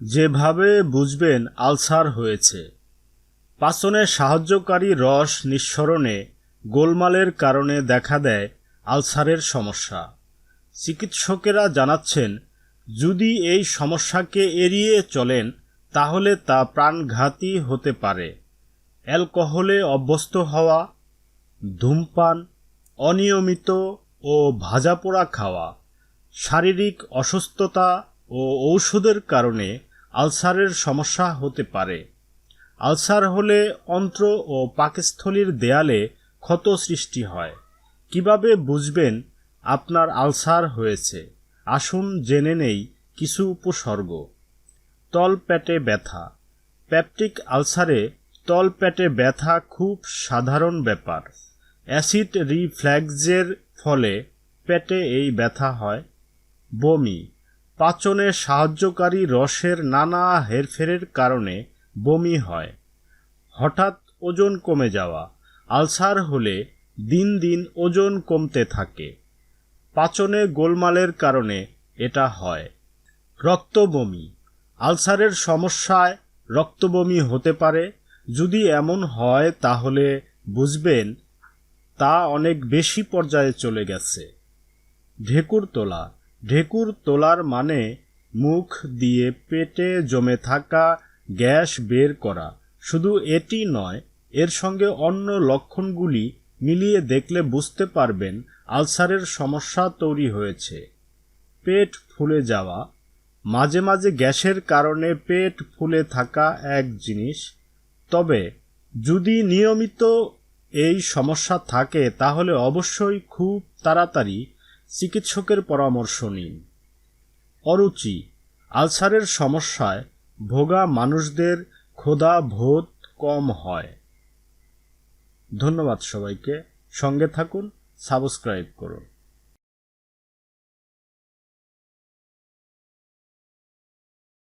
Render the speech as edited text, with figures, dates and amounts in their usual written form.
যেভাবে বুঝবেন আলসার হয়েছে। পাচনে সাহায্যকারী রস নিঃসরণে গোলমালের কারণে দেখা দেয় আলসারের সমস্যা। চিকিৎসকেরা জানাচ্ছেন, যদি এই সমস্যাকে এড়িয়ে চলেন তাহলে তা প্রাণঘাতী হতে পারে। অ্যালকোহলে অভ্যস্ত হওয়া, ধূমপান, অনিয়মিত ও ভাজাপোড়া খাওয়া, শারীরিক অসুস্থতা ও ঔষধের কারণে আলসারের সমস্যা হতে পারে। আলসার হলে অন্ত্র ও পাকস্থলীর দেয়ালে ক্ষত সৃষ্টি হয়। কিভাবে বুঝবেন আপনার আলসার হয়েছে? আসুন জেনে নেই কিছু উপসর্গ। তলপেটে ব্যথা। পেপটিক আলসারে তলপেটে ব্যথা খুব সাধারণ ব্যাপার। অ্যাসিড রিফ্ল্যাক্সের ফলে পেটে এই ব্যথা হয়। বমি। পাচনে সাহায্যকারী রসের নানা হেরফেরের কারণে বমি হয়। হঠাৎ ওজন কমে যাওয়া। আলসার হলে দিন দিন ওজন কমতে থাকে। পাচনে গোলমালের কারণে এটা হয়। রক্তবমি। আলসারের সমস্যায় রক্তবমি হতে পারে। যদি এমন হয় তাহলে বুঝবেন তা অনেক বেশি পর্যায়ে চলে গেছে। ঢেকুর তোলা। ঢেকুর তোলার মানে মুখ দিয়ে পেটে জমে থাকা গ্যাস বের করা। শুধু এটি নয়, এর সঙ্গে অন্য লক্ষণগুলি মিলিয়ে দেখলে বুঝতে পারবেন আলসারের সমস্যা তৈরি হয়েছে। পেট ফুলে যাওয়া। মাঝে মাঝে গ্যাসের কারণে পেট ফুলে থাকা এক জিনিস, তবে যদি নিয়মিত এই সমস্যা থাকে তাহলে অবশ্যই খুব তাড়াতাড়ি চিকিৎসকের পরামর্শ নিন। অরুচি। আলসারের সমস্যায় ভোগা মানুষদের ক্ষুধা বোধ কম হয়। ধন্যবাদ সবাইকে। সঙ্গে থাকুন, সাবস্ক্রাইব করুন।